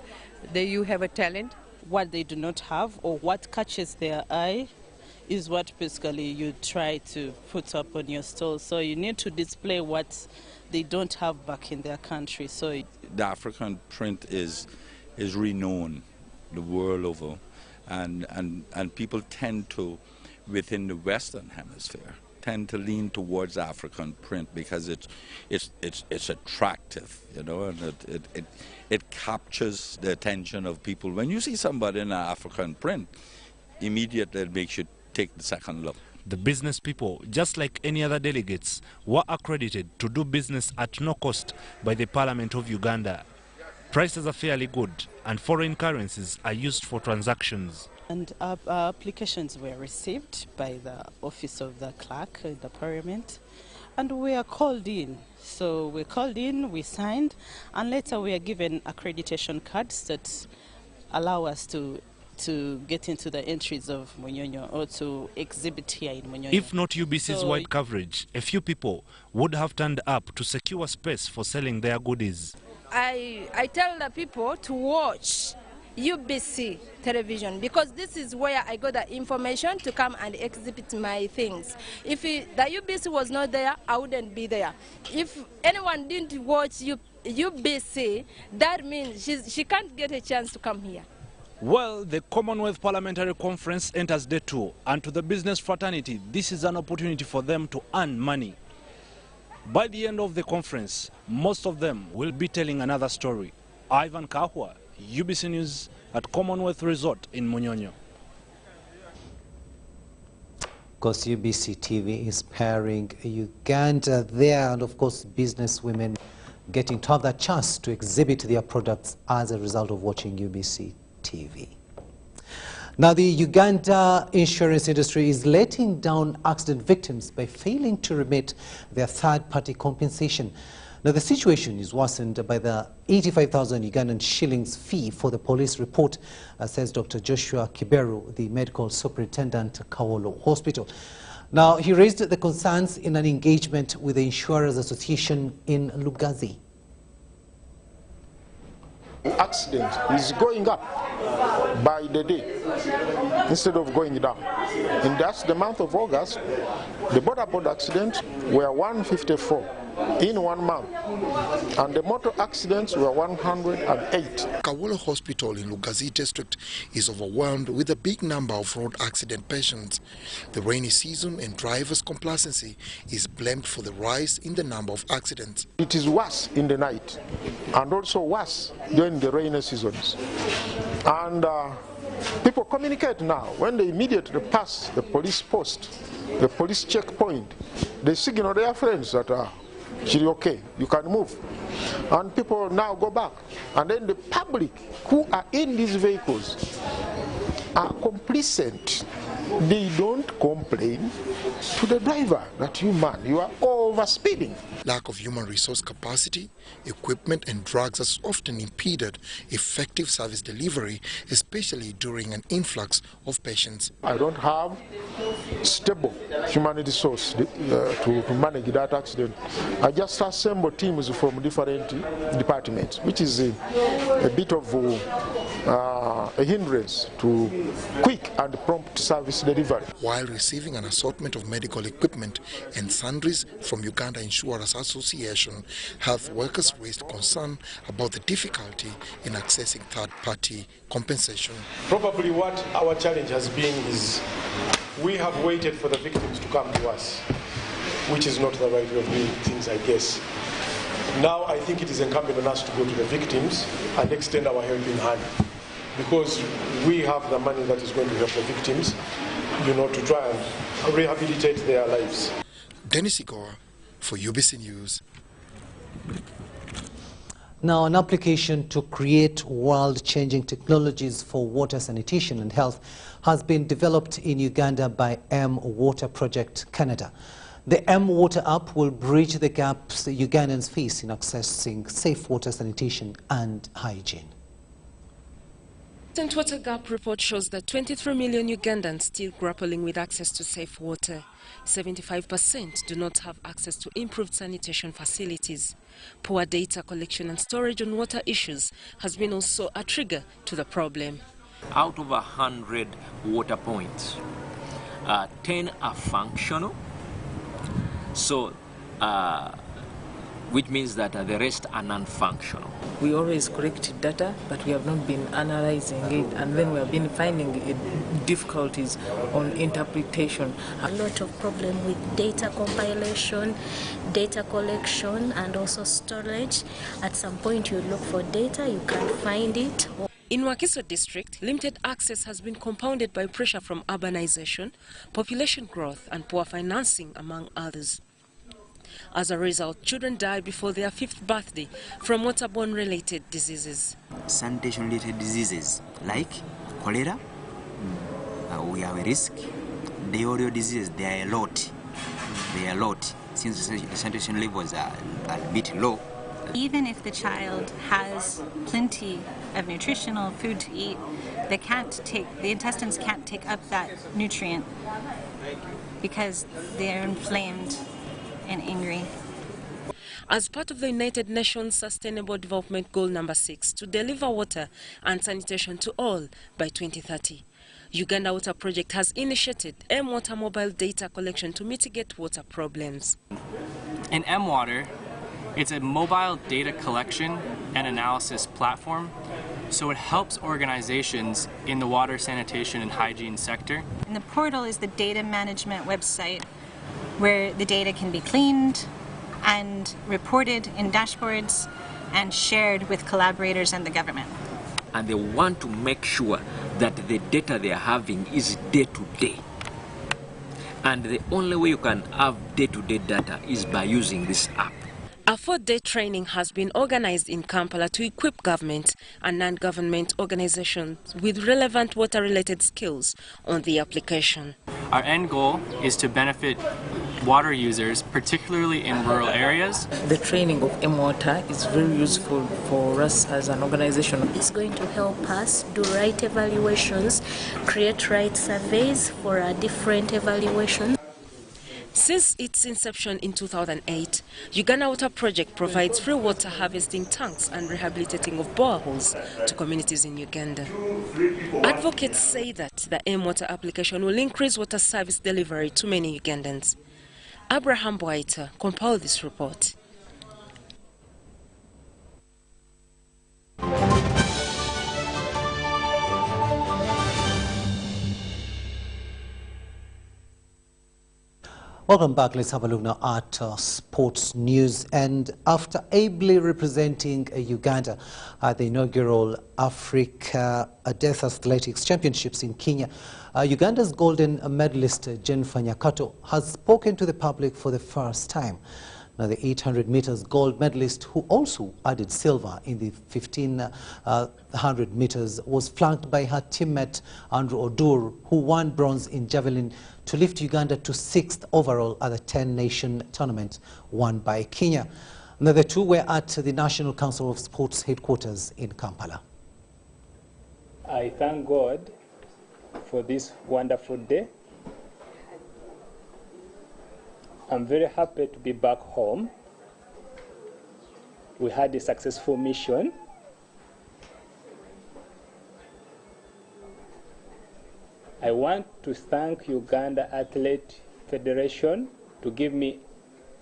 there you have a talent.
What they do not have or what catches their eye is what basically you try to put up on your stall. So you need to display what they don't have back in their country. So
the African print is renowned the world over, and people tend to, within the Western Hemisphere, tend to lean towards African print because it's attractive, you know, and it captures the attention of people. When you see somebody in an African print, immediately it makes you take the second look.
The business people, just like any other delegates, were accredited to do business at no cost by the Parliament of Uganda. Prices are fairly good and foreign currencies are used for transactions.
And our applications were received by the office of the clerk in the Parliament and we are called in. So we called in, we signed, and later we are given accreditation cards that allow us to get into the entries of Munyonyo or to exhibit here in Munyonyo.
If not UBC's wide coverage, a few people would have turned up to secure space for selling their goodies.
I tell the people to watch UBC television because this is where I got the information to come and exhibit my things. If the UBC was not there, I wouldn't be there. If anyone didn't watch UBC, that means she can't get a chance to come here.
Well, the Commonwealth Parliamentary Conference enters day 2, and to the business fraternity, this is an opportunity for them to earn money. By the end of the conference, most of them will be telling another story. Ivan Kahwa, UBC News at Commonwealth Resort in Munyonyo.
Of course, UBC TV is pairing Uganda there, and of course, business women getting to have that chance to exhibit their products as a result of watching UBC TV. Now, the Uganda insurance industry is letting down accident victims by failing to remit their third-party compensation. Now, the situation is worsened by the 85,000 Ugandan shillings fee for the police report, says Dr. Joshua Kiberu, the medical superintendent at Kawolo Hospital. Now, he raised the concerns in an engagement with the Insurers Association in Lugazi.
Accident is going up by the day instead of going down. In just the month of August, the border accidents were 154 in 1 month, and the motor accidents were 108.
Kawolo Hospital in Lugazi district is overwhelmed with a big number of road accident patients. The rainy season and drivers' complacency is blamed for the rise in the number of accidents.
It is worse in the night and also worse during the rainy seasons. And people communicate now. When they immediately pass the police post, the police checkpoint, they signal their friends that she's okay, you can move. And people now go back. And then the public who are in these vehicles, are complacent. They don't complain to the driver that you are over speeding.
Lack of human resource capacity, equipment and drugs has often impeded effective service delivery, especially during an influx of patients.
I don't have stable human resource to manage that accident. I just assemble teams from different departments, which is a bit of a hindrance to quick and prompt service delivery.
While receiving an assortment of medical equipment and sundries from Uganda Insurance Association, health workers raised concern about the difficulty in accessing third-party compensation.
Probably what our challenge has been is we have waited for the victims to come to us, which is not the right way of doing things, I guess. Now I think it is incumbent on us to go to the victims and extend our helping hand, because we have the money that is going to help the victims, to try and rehabilitate their lives.
Dennis Igor for UBC News.
Now, an application to create world-changing technologies for water sanitation and health has been developed in Uganda by M-Water Project Canada. The M-Water app will bridge the gaps Ugandans face in accessing safe water sanitation and hygiene.
The Water Gap report shows that 23 million Ugandans still grappling with access to safe water. 75% do not have access to improved sanitation facilities. Poor data collection and storage on water issues has been also a trigger to the problem.
Out of 100 water points, 10 are functional, so which means that the rest are non-functional.
We always collect data, but we have not been analyzing it, and then we have been finding difficulties on interpretation.
A lot of problem with data compilation, data collection, and also storage. At some point you look for data, you can't find it.
In Wakiso district, limited access has been compounded by pressure from urbanization, population growth, and poor financing, among others. As a result, children die before their 5th birthday from waterborne-related diseases.
Sanitation-related diseases like cholera, we have a risk. Diarrheal diseases, they are a lot. They are a lot since the sanitation levels are a bit low.
Even if the child has plenty of nutritional food to eat, the intestines can't take up that nutrient because they're inflamed and angry.
As part of the United Nations Sustainable Development Goal number 6 to deliver water and sanitation to all by 2030, Uganda Water Project has initiated M-Water mobile data collection to mitigate water problems.
In M-Water, it's a mobile data collection and analysis platform, so it helps organizations in the water, sanitation, and hygiene sector.
And the portal is the data management website where the data can be cleaned and reported in dashboards and shared with collaborators and the government.
And they want to make sure that the data they are having is day-to-day. And the only way you can have day-to-day data is by using this app.
A 4-day training has been organized in Kampala to equip government and non-government organizations with relevant water-related skills on the application.
Our end goal is to benefit water users, particularly in rural areas.
The training of M-Water is very useful for us as an organization.
It's going to help us do right evaluations, create right surveys for a different evaluation.
Since its inception in 2008, Uganda Water Project provides free water harvesting tanks and rehabilitating of boreholes to communities in Uganda. Advocates say that the M-Water application will increase water service delivery to many Ugandans. Abraham Boaita compiled this report.
Welcome back. Let's have a look now at sports news. And after ably representing Uganda at the inaugural Africa Death Athletics Championships in Kenya, Uganda's golden medalist Jennifer Nyakato has spoken to the public for the first time. Now, the 800 meters gold medalist, who also added silver in the 1500 meters, was flanked by her teammate Andrew Odur, who won bronze in javelin to lift Uganda to 6th overall at the 10-nation tournament won by Kenya. Now, the two were at the National Council of Sports headquarters in Kampala.
I thank God for this wonderful day. I'm very happy to be back home. We had a successful mission. I want to thank Uganda Athlete Federation to give me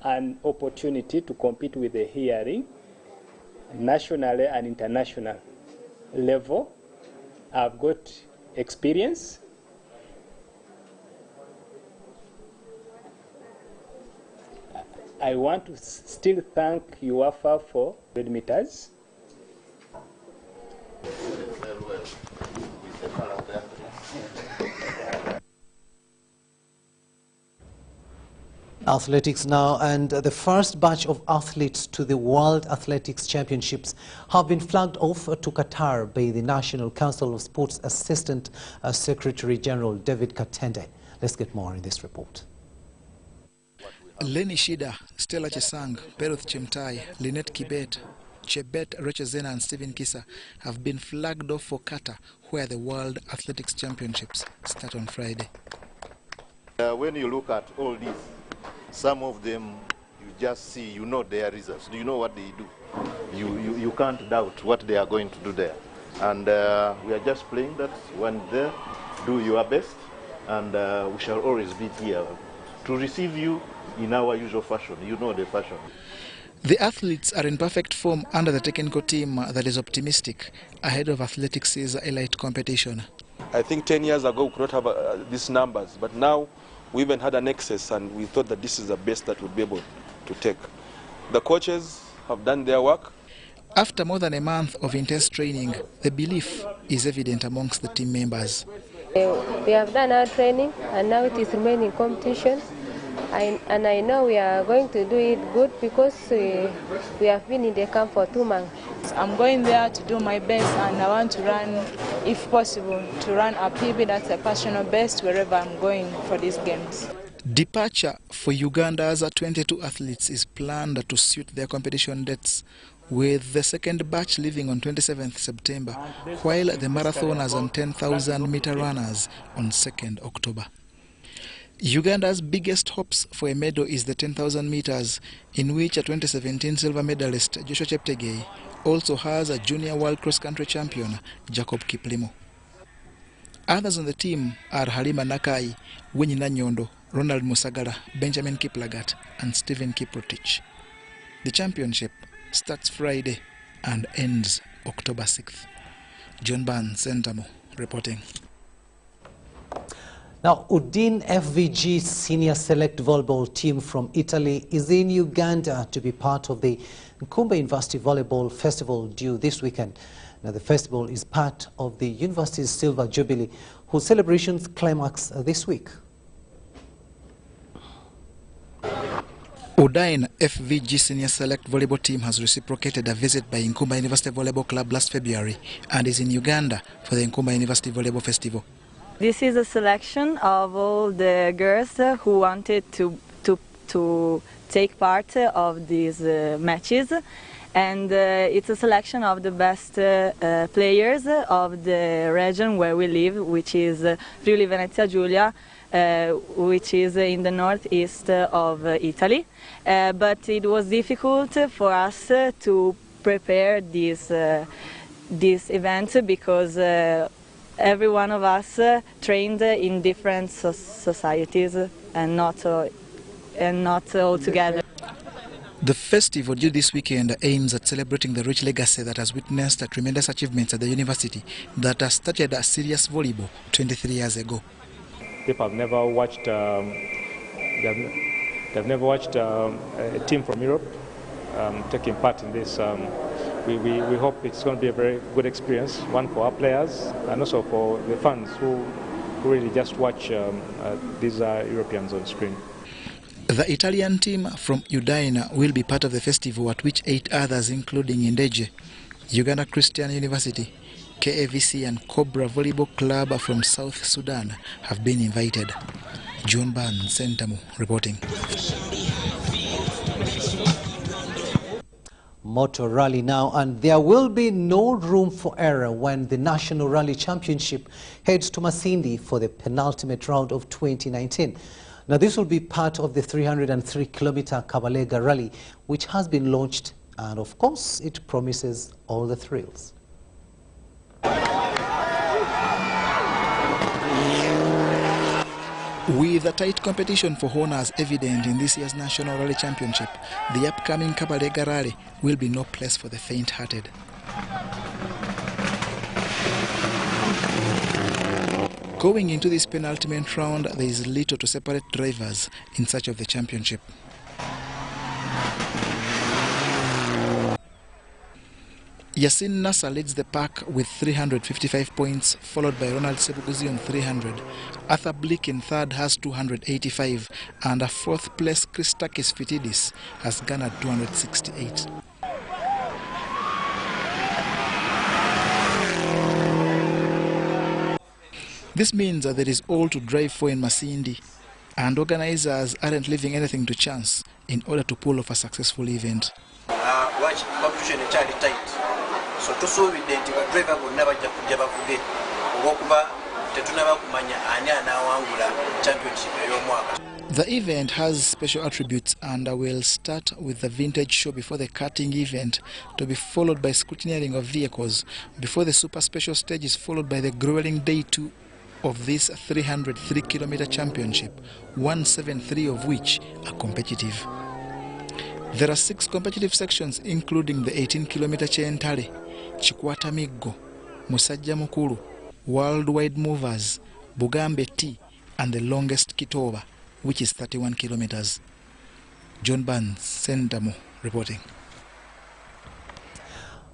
an opportunity to compete with the hearing, nationally and international level. I've got experience. I want to still thank UEFA for 100 meters.
Athletics now, and the first batch of athletes to the World Athletics Championships have been flagged off to Qatar by the National Council of Sports Assistant Secretary General David Katende. Let's get more in this report.
Lenny Shida, Stella Chesang, Peruth Chemtai, Lynette Kibet, Chebet Rechezena and Stephen Kisa have been flagged off for Qatar, where the World Athletics Championships start on Friday.
When you look at all these, some of them you just see, you know their results. Do you know what they do? You can't doubt what they are going to do there. And we are just playing that when there, do your best, and we shall always be here to receive you in our usual fashion. You know the fashion.
The athletes are in perfect form under the technical team that is optimistic ahead of athletics' elite competition.
I think 10 years ago we could not have these numbers, but now we even had an excess, and we thought that this is the best that we'd be able to take. The coaches have done their work.
After more than a month of intense training, the belief is evident amongst the team members.
We have done our training, and now it is remaining competition. And I know we are going to do it good because we have been in the camp for 2 months.
I'm going there to do my best, and I want to run, if possible, to run a PB that's a personal best wherever I'm going for these games.
Departure for Uganda's 22 athletes is planned to suit their competition dates, with the second batch leaving on 27th September, while the marathoners and 10,000-meter runners on 2nd October. Uganda's biggest hopes for a medal is the 10,000 meters, in which a 2017 silver medalist Joshua Cheptegei also has a junior world cross-country champion Jacob Kiplimo. Others on the team are Halima Nakai, Winnie Nanyondo, Ronald Musagara, Benjamin Kiplagat and Stephen Kiprotich. The championship starts Friday and ends October 6th. John Barnes, Sentamo, reporting.
Now, Udine FVG Senior Select Volleyball team from Italy is in Uganda to be part of the Nkumba University Volleyball Festival due this weekend. Now, the festival is part of the university's Silver Jubilee, whose celebrations climax this week.
Udine FVG Senior Select Volleyball team has reciprocated a visit by Nkumba University Volleyball Club last February and is in Uganda for the Nkumba University Volleyball Festival.
This is a selection of all the girls who wanted to take part of these matches, and it's a selection of the best players of the region where we live, which is Friuli Venezia Giulia, which is in the northeast of Italy. But it was difficult for us to prepare this event because every one of us trained in different societies and not all together.
The festival due this weekend aims at celebrating the rich legacy that has witnessed tremendous achievements at the university that has started a serious volleyball 23 years ago.
People have never watched, they've never watched a team from Europe taking part in this. We hope it's going to be a very good experience, one for our players and also for the fans who really just watch these Europeans on screen.
The Italian team from Udine will be part of the festival, at which 8 others, including Indeje, Uganda Christian University, KAVC and Cobra Volleyball Club from South Sudan, have been invited. John Barnes, Sentamu, reporting.
Motor Rally now, and there will be no room for error when the National Rally Championship heads to Masindi for the penultimate round of 2019. Now, this will be part of the 303-kilometer Kabalega Rally, which has been launched, and of course, it promises all the thrills.
With a tight competition for honours evident in this year's National Rally Championship, the upcoming Kabalega Rally will be no place for the faint-hearted. Going into this penultimate round, there is little to separate drivers in search of the championship. Yasin Nasser leads the pack with 355 points, followed by Ronald Sebuguzi on 300. Arthur Blick in third has 285, and a fourth place Christakis Fitidis has garnered 268. This means that there is all to drive for in Masindi, and organizers aren't leaving anything to chance in order to pull off a successful event.
Watch competition is tight. So to solve it, the driver will never forget.
The event has special attributes, and will start with the vintage show before the karting event, to be followed by scrutineering of vehicles, before the super special stage is followed by the grueling day 2 of this 303-kilometer championship, 173 of which are competitive. There are 6 competitive sections, including the 18-kilometer Chentale, Chikwata Miggo, Musajja Mukulu, Worldwide Movers, Bugambe T, and the longest Kitoba, which is 31 kilometers. John Barnes, Sentamo, reporting.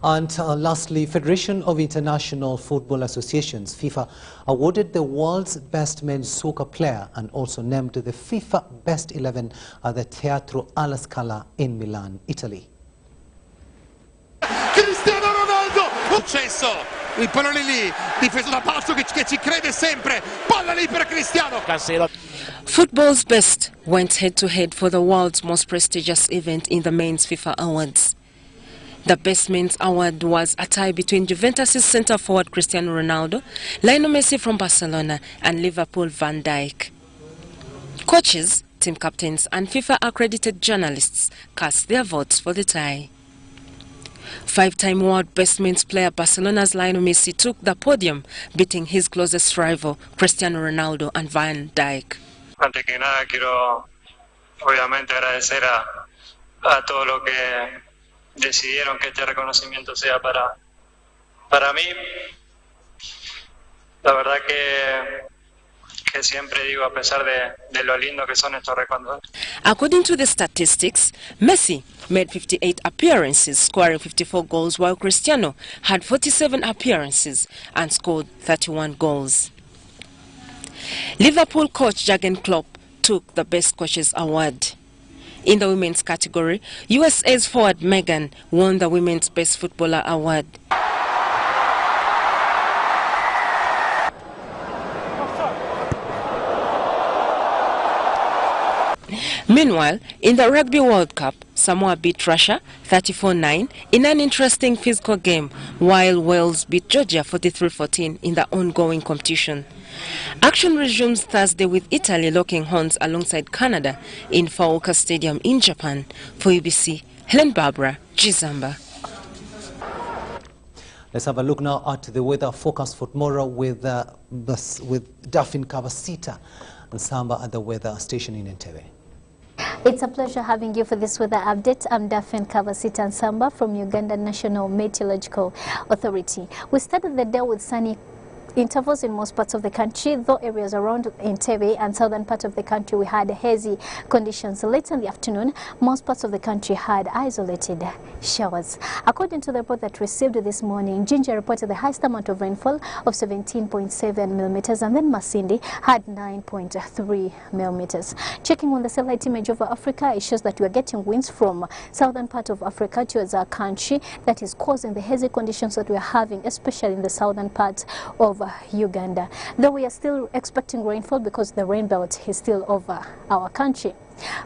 And lastly, Federation of International Football Associations, FIFA, awarded the world's best men's soccer player and also named the FIFA Best 11 at the Teatro alla Scala in Milan, Italy.
Cristiano Ronaldo! Successo! Il pallone lì, difeso da basso che ci crede sempre. Palla lì per Cristiano.
Football's best went head-to-head for the world's most prestigious event in the men's FIFA Awards. The Best Men's Award was a tie between Juventus' centre-forward Cristiano Ronaldo, Lionel Messi from Barcelona, and Liverpool Van Dijk. Coaches, team captains, and FIFA-accredited journalists cast their votes for the tie. 5-time world Best Men's player Barcelona's Lionel Messi took the podium, beating his closest rival Cristiano Ronaldo and Van Dijk.
Antes que nada quiero obviamente agradecer a todo lo que decidieron que este reconocimiento sea para mí. La verdad que siempre digo, a pesar de lo lindo que son estos reconocimientos.
According to the statistics, Messi made 58 appearances, scoring 54 goals, while Cristiano had 47 appearances and scored 31 goals. Liverpool coach Jurgen Klopp took the Best Coaches Award. In the women's category, USA's forward Megan won the Women's Best Footballer Award. Meanwhile, in the Rugby World Cup, Samoa beat Russia 34-9 in an interesting physical game, while Wales beat Georgia 43-14 in the ongoing competition. Action resumes Thursday with Italy locking horns alongside Canada in Fukuoka Stadium in Japan. For UBC, Helen Barbara, Gizamba.
Let's have a look now at the weather forecast for tomorrow with Daphne Kavasita and Samba at the weather station in Entebbe.
It's a pleasure having you for this weather update. I'm Daphne Kavasita Samba from Uganda National Meteorological Authority. We started the day with sunny intervals in most parts of the country, though areas around Entebbe and southern part of the country we had hazy conditions. Late in the afternoon, most parts of the country had isolated showers. According to the report that received this morning, Jinja reported the highest amount of rainfall of 17.7 millimeters, and then Masindi had 9.3 millimeters. Checking on the satellite image over Africa, it shows that we are getting winds from southern part of Africa towards our country that is causing the hazy conditions that we are having, especially in the southern part of Uganda. Though we are still expecting rainfall because the rain belt is still over our country.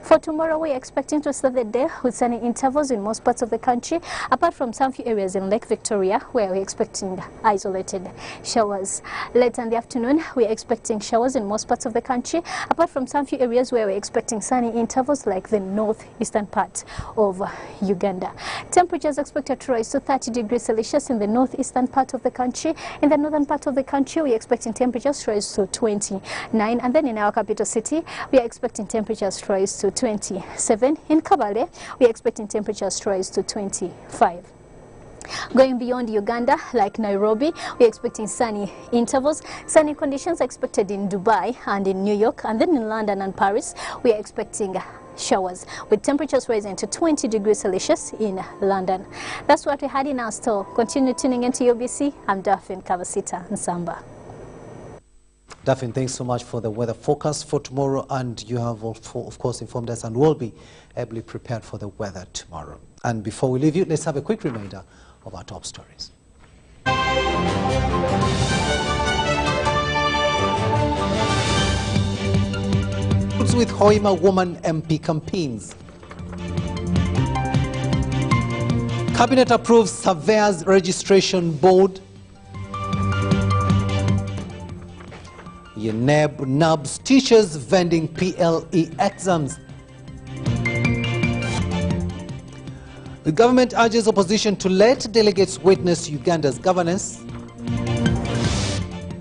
For tomorrow, we are expecting to start the day with sunny intervals in most parts of the country, apart from some few areas in Lake Victoria where we are expecting isolated showers. Later in the afternoon, we are expecting showers in most parts of the country, apart from some few areas where we are expecting sunny intervals like the northeastern part of Uganda. Temperatures expected to rise to 30 degrees Celsius in the northeastern part of the country. In the northern part of the country, we are expecting temperatures to rise to 29, and then in our capital city, we are expecting temperatures to rise to 27. In Kabale, we are expecting temperatures to rise to 25. Going beyond Uganda, like Nairobi, we are expecting sunny intervals. Sunny conditions expected in Dubai and in New York, and then in London and Paris, we are expecting showers, with temperatures rising to 20 degrees Celsius in London. That's what we had in our store. Continue tuning into UBC. I'm Daphne Kavasita Nsamba.
Daphne, thanks so much for the weather forecast for tomorrow, and you have, of course, informed us and will be ably prepared for the weather tomorrow. And before we leave you, let's have a quick reminder of our top stories. With Hoima woman MP campaigns. Cabinet approves Surveyors Registration Board. UNEB nubs teachers vending PLE exams. The government urges opposition to let delegates witness Uganda's governance.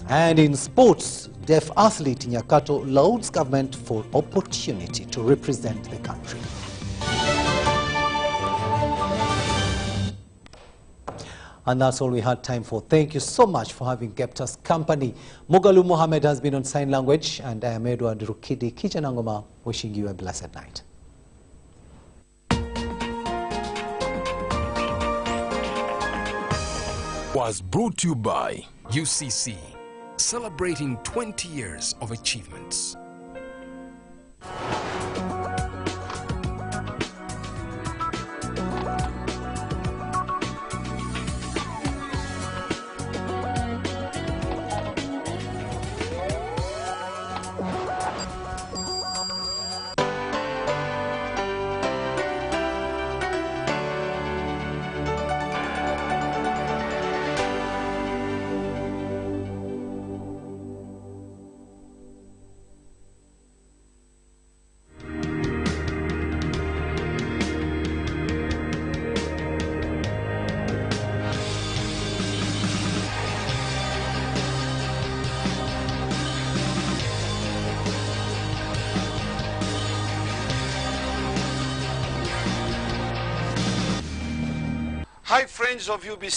And in sports, deaf athlete Nyakato lauds government for opportunity to represent the country. And that's all we had time for. Thank you so much for having kept us company. Mugalu Mohammed has been on sign language, and I am Edward Rukidi Kichanangoma, wishing you a blessed night.
Was brought to you by UCC, celebrating 20 years of achievements.
Hi friends of UBC.